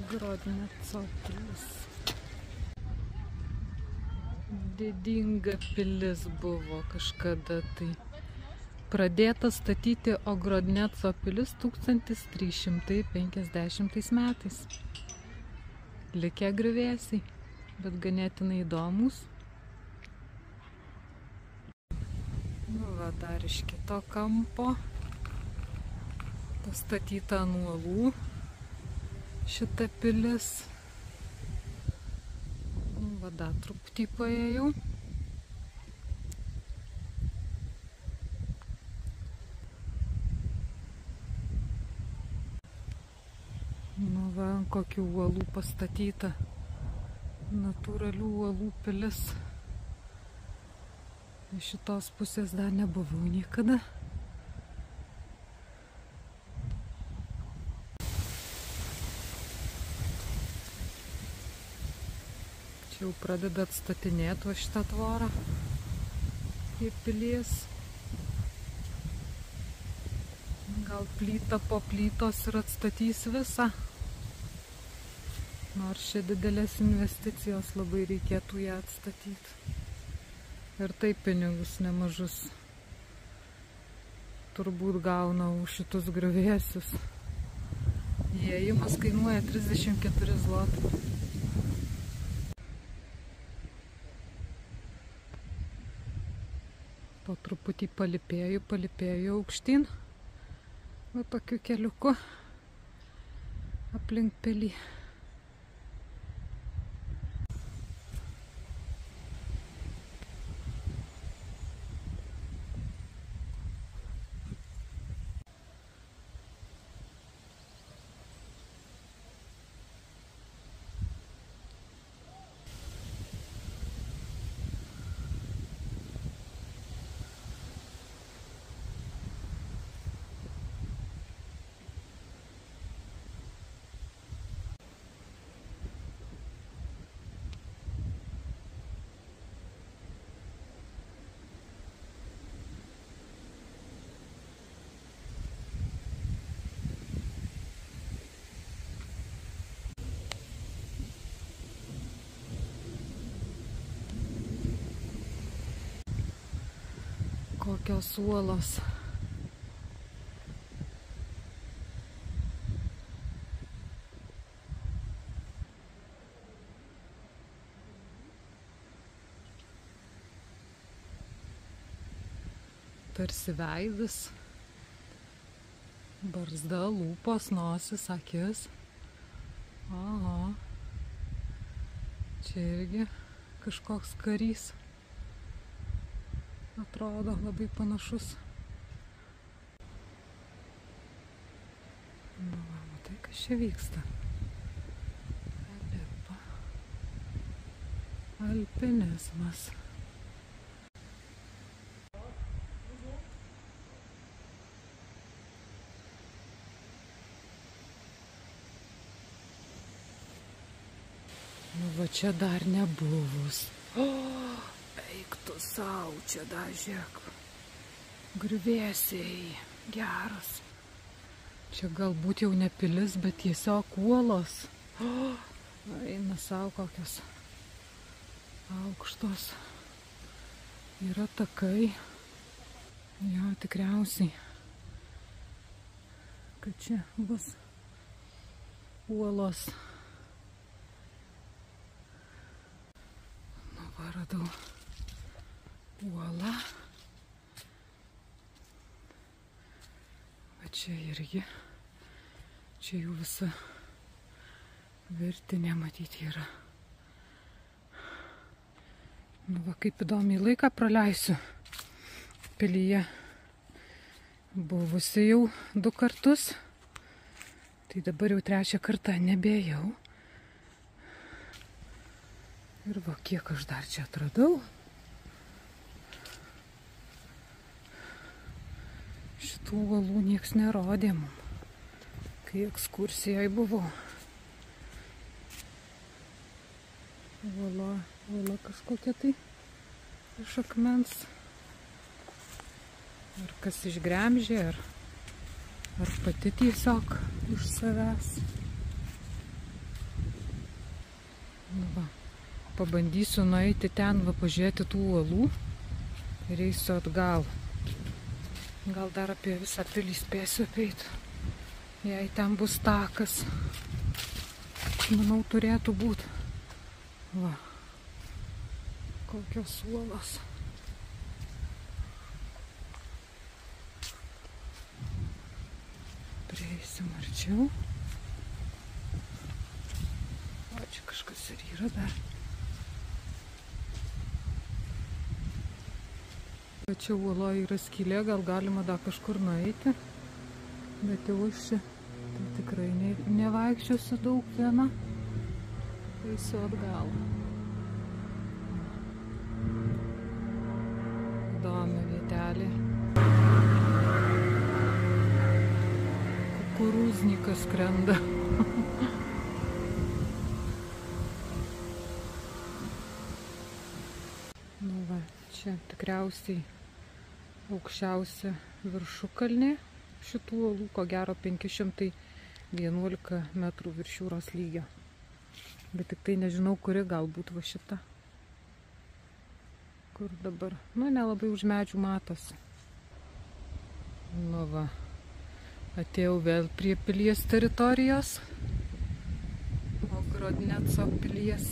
Grodneco pilis. Didinga pilis buvo kažkada tai. Pradėta statyti Ogrodneco pilis 1350 metais. Likę griuvėsiai, bet ganėtinai įdomus. Nu, va, dar iš kito kampo. Pastatyta ant uolų šita pilis. Nu, va, dar truputį paėjau. Nu, va, ant kokių uolų pastatyta. Natūralių uolų pilis. Iš šitos pusės dar nebuvau niekada. Čia jau pradeda atstatinėti va šitą tvorą į pilies. Gal plyta po plytos ir atstatys visą. Nors čia didelės investicijos, labai reikėtų ją atstatyti. Ir taip pinigus nemažus turbūt gauna už šitus griuvėsius. Įėjimas kainuoja 34 zlotai. Po truputį palipėjau aukštyn. Va tokiu keliuku aplink pilį. Kokios uolos. Tarsi veidas. Barzda, lūpos, nosis, akis. Aha. Čia irgi kažkoks karys. Atrodo labai panašus. Nu, va, matai, kas čia vyksta. Alpinizmas. Nu, va čia dar nebuvus. Eik tu sau, čia dar žiūrėk. Griuvėsiai, geras. Čia galbūt jau ne pilis, bet tiesiog uolos. Eina sau kokios aukštos. Yra takai. Jo, tikriausiai, kad čia bus uolos. Nu, va, radau uolą. Va čia irgi. Čia jų visa virtinė matyti yra. Nu va, kaip įdomiai laiką praleisiu pilyje. Buvusi jau 2 kartus. Tai dabar jau 3 kartą nebėjau. Ir va, kiek aš dar čia atradau. Šitų uolų nieks nerodė mum, kai ekskursijoje buvau. Uola kažkokia tai iš akmens. Ar kas išgremžė, ar pati tiesiog iš savęs. Nu va, pabandysiu nueiti ten, va, pažiūrėti tų uolų ir eisiu atgal. Gal dar apie visą pilį spėsiu apeiti. Jei ten bus takas, manau, turėtų būti. Va, kokios uolos. Prieisim arčiau. O, čia kažkas ir yra dar. Čia uoloje yra skylė, gal galima dar kažkur nueiti. Bet jau aš čia tai tikrai nevaikščiosiu daug viena. Eisiu atgal. Įdomi vietelė. Kukurūznikas skrenda. Nu va, čia tikriausiai aukščiausia viršukalnė šitų uolų, ko gero 511 metrų virš jūros lygio. Bet tik tai nežinau, kuri, galbūt va šita. Kur dabar? Nu, nelabai už medžių matosi. Nu va, atėjau vėl prie pilies teritorijos. Ogrodneco pilies.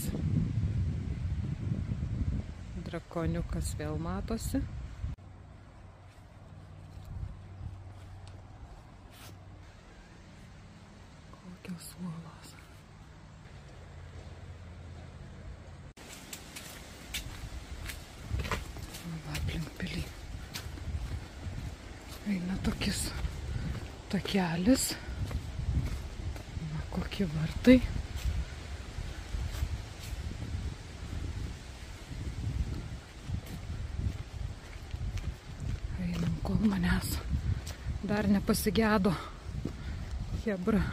Drakoniukas vėl matosi. Kokios uolos. Aplink pilį. Eina tokis takelis. Va, kokie vartai. Einam, kol manęs dar nepasigedo chebra.